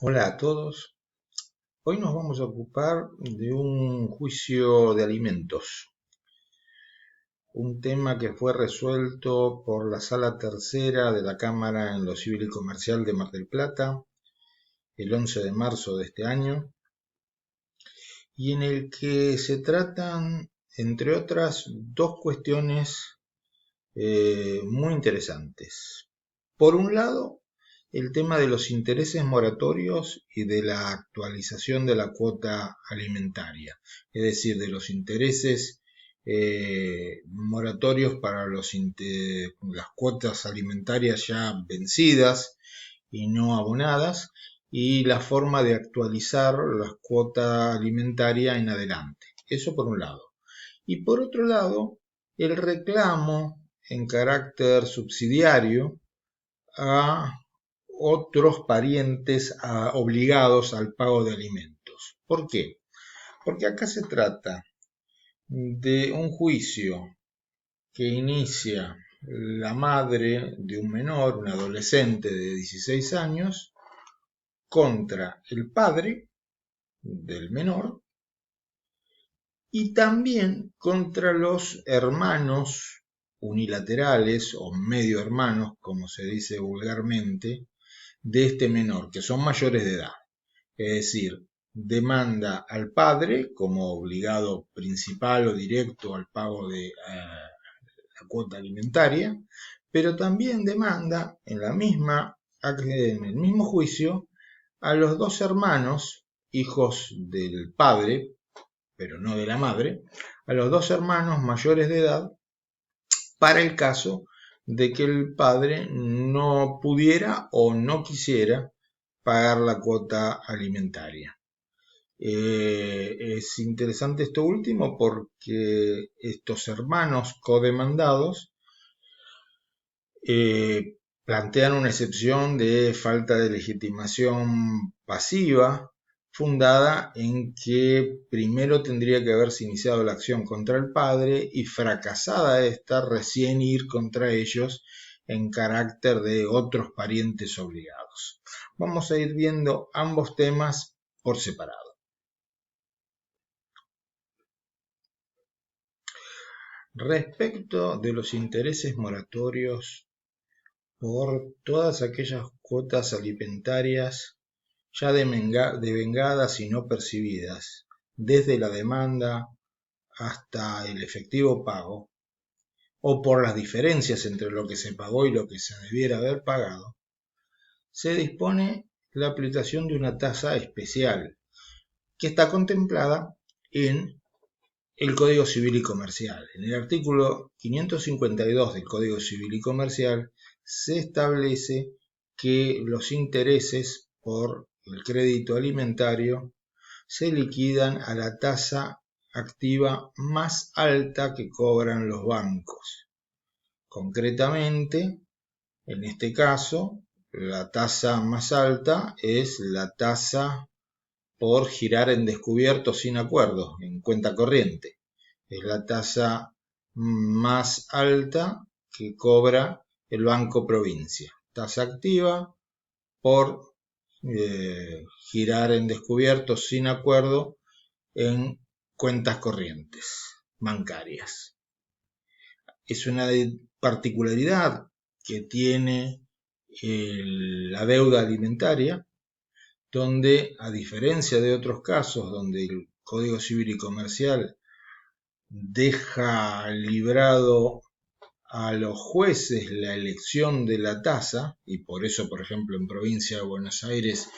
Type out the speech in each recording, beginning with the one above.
Hola a todos. Hoy nos vamos a ocupar de un juicio de alimentos, un tema que fue resuelto por la Sala Tercera de la Cámara en lo Civil y Comercial de Mar del Plata el 11 de marzo de este año, y en el que se tratan, entre otras, dos cuestiones muy interesantes. Por un lado, el tema de los intereses moratorios y de la actualización de la cuota alimentaria, es decir, de los intereses moratorios para las cuotas alimentarias ya vencidas y no abonadas, y la forma de actualizar la cuota alimentaria en adelante. Eso por un lado. Y por otro lado, el reclamo en carácter subsidiario a otros parientes obligados al pago de alimentos. ¿Por qué? Porque acá se trata de un juicio que inicia la madre de un menor, un adolescente de 16 años, contra el padre del menor y también contra los hermanos unilaterales o medio hermanos, como se dice vulgarmente, de este menor, que son mayores de edad. Es decir, demanda al padre como obligado principal o directo al pago de la cuota alimentaria, pero también demanda en el mismo juicio a los dos hermanos, hijos del padre, pero no de la madre, a los dos hermanos mayores de edad, para el caso de que el padre no pudiera o no quisiera pagar la cuota alimentaria. Es interesante esto último porque estos hermanos codemandados plantean una excepción de falta de legitimación pasiva fundada en que primero tendría que haberse iniciado la acción contra el padre y fracasada esta recién ir contra ellos en carácter de otros parientes obligados. Vamos a ir viendo ambos temas por separado. Respecto de los intereses moratorios por todas aquellas cuotas alimentarias ya devengadas y no percibidas, desde la demanda hasta el efectivo pago, o por las diferencias entre lo que se pagó y lo que se debiera haber pagado, se dispone la aplicación de una tasa especial que está contemplada en el Código Civil y Comercial. En el artículo 552 del Código Civil y Comercial se establece que los intereses por el crédito alimentario se liquidan a la tasa activa más alta que cobran los bancos. Concretamente, en este caso, la tasa más alta es la tasa por girar en descubierto sin acuerdo, en cuenta corriente. Es la tasa más alta que cobra el Banco Provincia. Tasa activa por girar en descubierto sin acuerdo en cuentas corrientes bancarias. Es una particularidad que tiene la deuda alimentaria, donde, a diferencia de otros casos donde el Código Civil y Comercial deja librado a los jueces la elección de la tasa, y por eso, por ejemplo, en Provincia de Buenos Aires,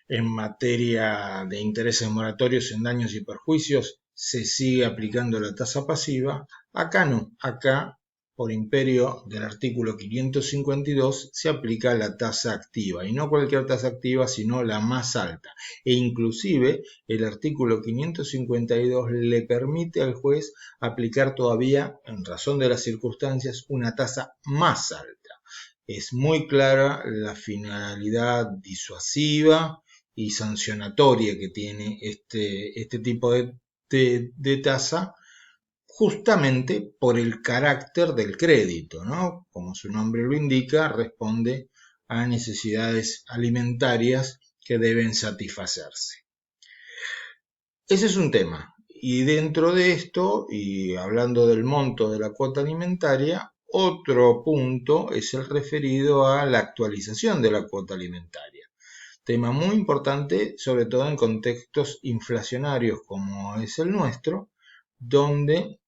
en materia de intereses moratorios en daños y perjuicios, se sigue aplicando la tasa pasiva. Acá no, acá por imperio del artículo 552 se aplica la tasa activa, y no cualquier tasa activa, sino la más alta. E inclusive el artículo 552 le permite al juez aplicar todavía, en razón de las circunstancias, una tasa más alta. Es muy clara la finalidad disuasiva y sancionatoria que tiene este tipo de tasa, justamente por el carácter del crédito, ¿no? Como su nombre lo indica, responde a necesidades alimentarias que deben satisfacerse. Ese es un tema. Y dentro de esto, y hablando del monto de la cuota alimentaria, otro punto es el referido a la actualización de la cuota alimentaria. Tema muy importante, sobre todo en contextos inflacionarios como es el nuestro, donde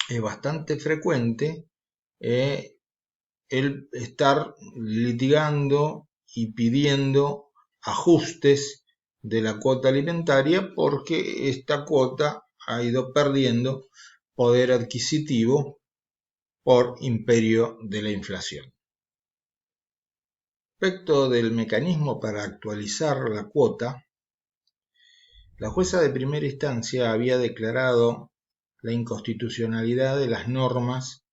es bastante frecuente el estar litigando y pidiendo ajustes de la cuota alimentaria porque esta cuota ha ido perdiendo poder adquisitivo por imperio de la inflación. Respecto del mecanismo para actualizar la cuota, la jueza de primera instancia había declarado la inconstitucionalidad de las normas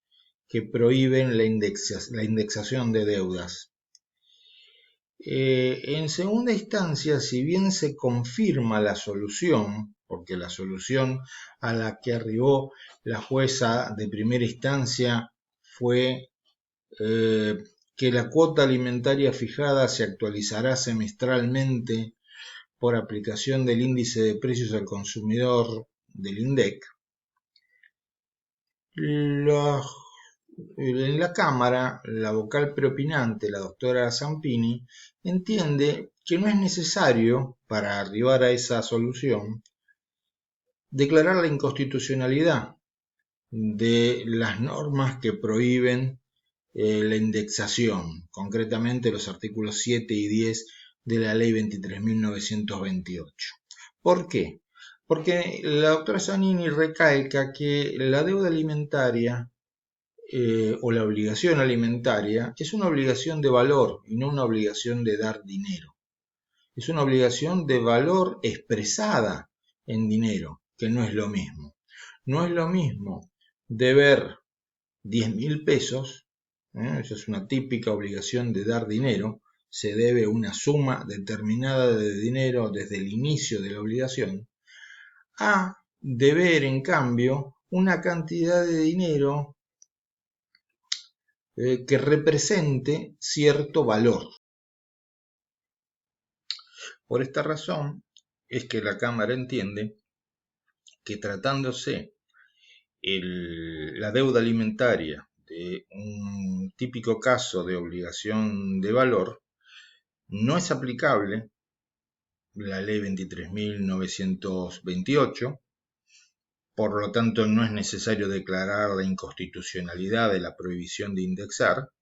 que prohíben la indexación de deudas. En segunda instancia, si bien se confirma la solución, porque la solución a la que arribó la jueza de primera instancia fue que la cuota alimentaria fijada se actualizará semestralmente por aplicación del índice de precios al consumidor del INDEC, en la Cámara, la vocal preopinante, la doctora Zampini, entiende que no es necesario, para arribar a esa solución, declarar la inconstitucionalidad de las normas que prohíben la indexación, concretamente los artículos 7 y 10 de la Ley 23.928. ¿Por qué? Porque la doctora Zanini recalca que la deuda alimentaria o la obligación alimentaria es una obligación de valor y no una obligación de dar dinero. Es una obligación de valor expresada en dinero, que no es lo mismo. No es lo mismo deber 10.000 pesos, esa es una típica obligación de dar dinero, se debe una suma determinada de dinero desde el inicio de la obligación, a deber en cambio una cantidad de dinero que represente cierto valor. Por esta razón es que la Cámara entiende que tratándose la deuda alimentaria de un típico caso de obligación de valor, no es aplicable la Ley 23.928, por lo tanto no es necesario declarar la inconstitucionalidad de la prohibición de indexar,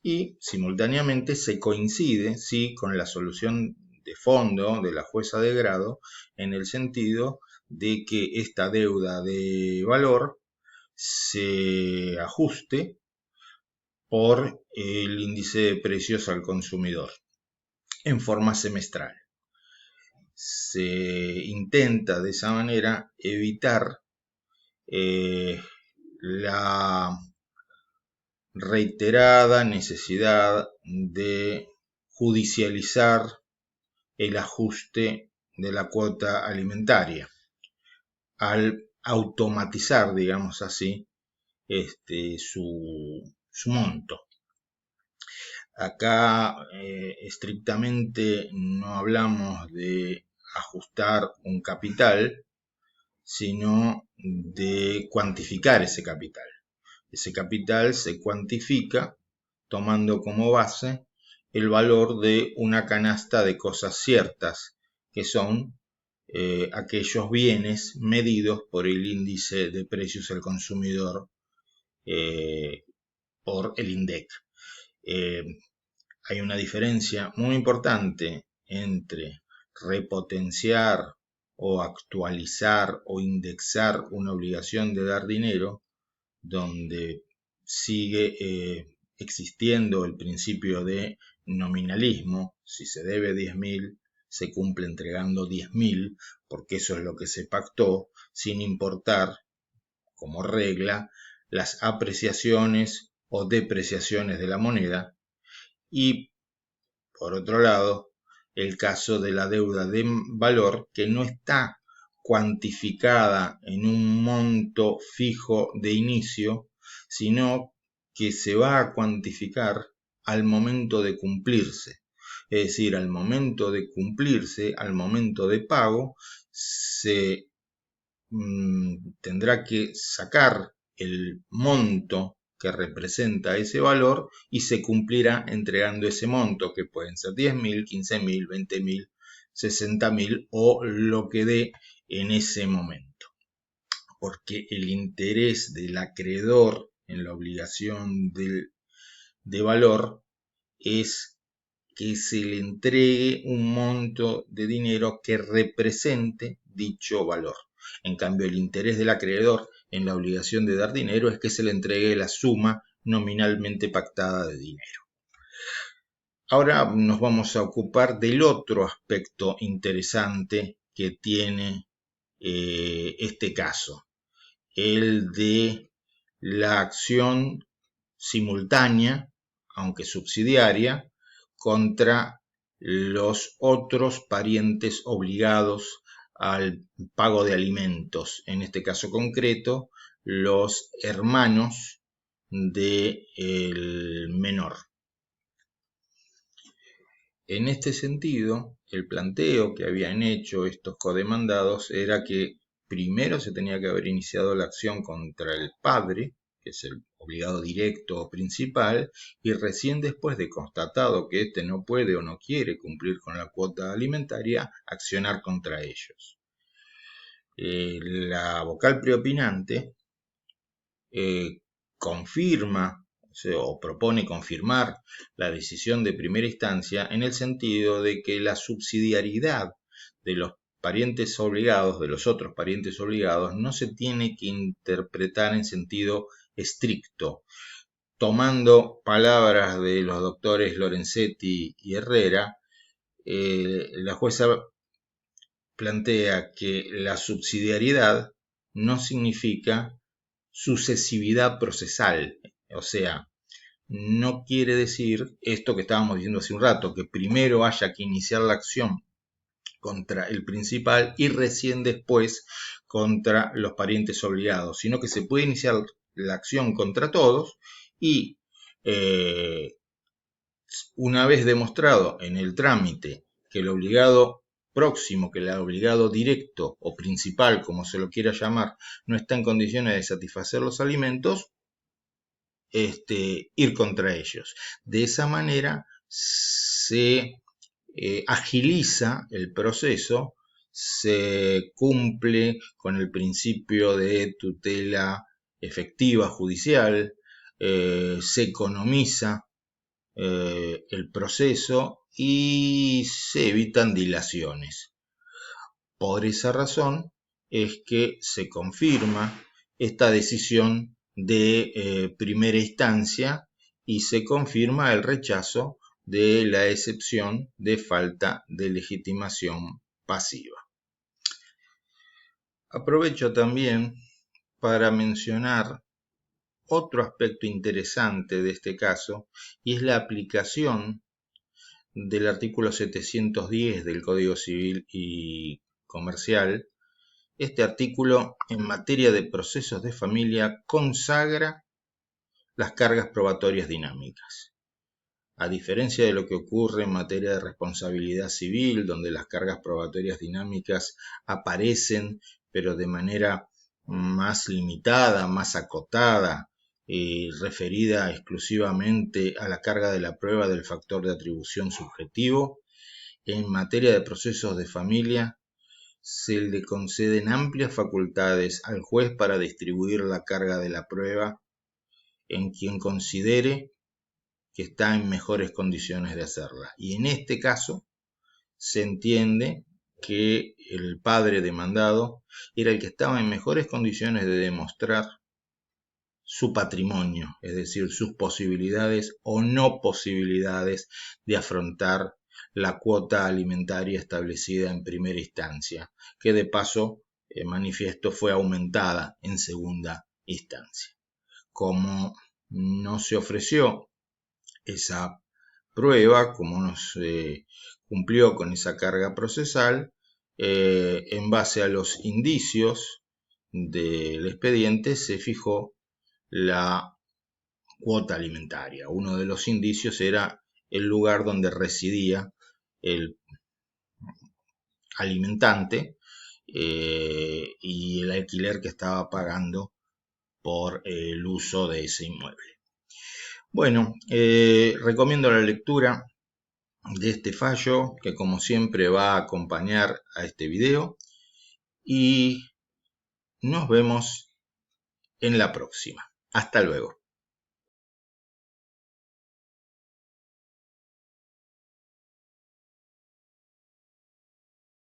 y simultáneamente se coincide, sí, con la solución de fondo de la jueza de grado en el sentido de que esta deuda de valor se ajuste por el índice de precios al consumidor en forma semestral. Se intenta de esa manera evitar la reiterada necesidad de judicializar el ajuste de la cuota alimentaria al automatizar, digamos así, su monto. Acá estrictamente no hablamos de ajustar un capital, sino de cuantificar ese capital. Ese capital se cuantifica tomando como base el valor de una canasta de cosas ciertas, que son aquellos bienes medidos por el índice de precios al consumidor por el INDEC. Hay una diferencia muy importante entre repotenciar o actualizar o indexar una obligación de dar dinero, donde sigue existiendo el principio de nominalismo. Si se debe 10.000, se cumple entregando 10.000, porque eso es lo que se pactó, sin importar, como regla, las apreciaciones o depreciaciones de la moneda. Y, por otro lado, el caso de la deuda de valor, que no está cuantificada en un monto fijo de inicio, sino que se va a cuantificar al momento de cumplirse. Es decir, al momento de cumplirse, al momento de pago, se tendrá que sacar el monto que representa ese valor y se cumplirá entregando ese monto, que pueden ser 10.000, 15.000, 20.000, 60.000 o lo que dé en ese momento. Porque el interés del acreedor en la obligación de valor es que se le entregue un monto de dinero que represente dicho valor. En cambio, el interés del acreedor en la obligación de dar dinero es que se le entregue la suma nominalmente pactada de dinero. Ahora nos vamos a ocupar del otro aspecto interesante que tiene este caso, el de la acción simultánea, aunque subsidiaria, contra los otros parientes obligados al pago de alimentos, en este caso concreto, los hermanos del menor. En este sentido, el planteo que habían hecho estos codemandados era que primero se tenía que haber iniciado la acción contra el padre, que es el obligado directo o principal, y recién después de constatado que éste no puede o no quiere cumplir con la cuota alimentaria, accionar contra ellos. La vocal preopinante confirma o propone confirmar la decisión de primera instancia en el sentido de que la subsidiariedad de los parientes obligados, de los otros parientes obligados, no se tiene que interpretar en sentido estricto. Tomando palabras de los doctores Lorenzetti y Herrera, la jueza plantea que la subsidiariedad no significa sucesividad procesal, o sea, no quiere decir esto que estábamos diciendo hace un rato, que primero haya que iniciar la acción contra el principal y recién después contra los parientes obligados, sino que se puede iniciar la acción contra todos y una vez demostrado en el trámite que el obligado próximo, que el obligado directo o principal, como se lo quiera llamar, no está en condiciones de satisfacer los alimentos, ir contra ellos. De esa manera se agiliza el proceso, se cumple con el principio de tutela efectiva judicial, se economiza el proceso y se evitan dilaciones. Por esa razón es que se confirma esta decisión de primera instancia y se confirma el rechazo de la excepción de falta de legitimación pasiva. Aprovecho también para mencionar otro aspecto interesante de este caso y es la aplicación del artículo 710 del Código Civil y Comercial. Este artículo en materia de procesos de familia consagra las cargas probatorias dinámicas. A diferencia de lo que ocurre en materia de responsabilidad civil, donde las cargas probatorias dinámicas aparecen, pero de manera más limitada, más acotada, referida exclusivamente a la carga de la prueba del factor de atribución subjetivo, en materia de procesos de familia se le conceden amplias facultades al juez para distribuir la carga de la prueba en quien considere que está en mejores condiciones de hacerla. Y en este caso se entiende que el padre demandado era el que estaba en mejores condiciones de demostrar su patrimonio, es decir, sus posibilidades o no posibilidades de afrontar la cuota alimentaria establecida en primera instancia, que de paso, manifiesto, fue aumentada en segunda instancia. Como no se ofreció esa prueba, como no se cumplió con esa carga procesal, en base a los indicios del expediente se fijó la cuota alimentaria. Uno de los indicios era el lugar donde residía el alimentante y el alquiler que estaba pagando por el uso de ese inmueble. Bueno, recomiendo la lectura de este fallo, que como siempre va a acompañar a este video, y nos vemos en la próxima. Hasta luego.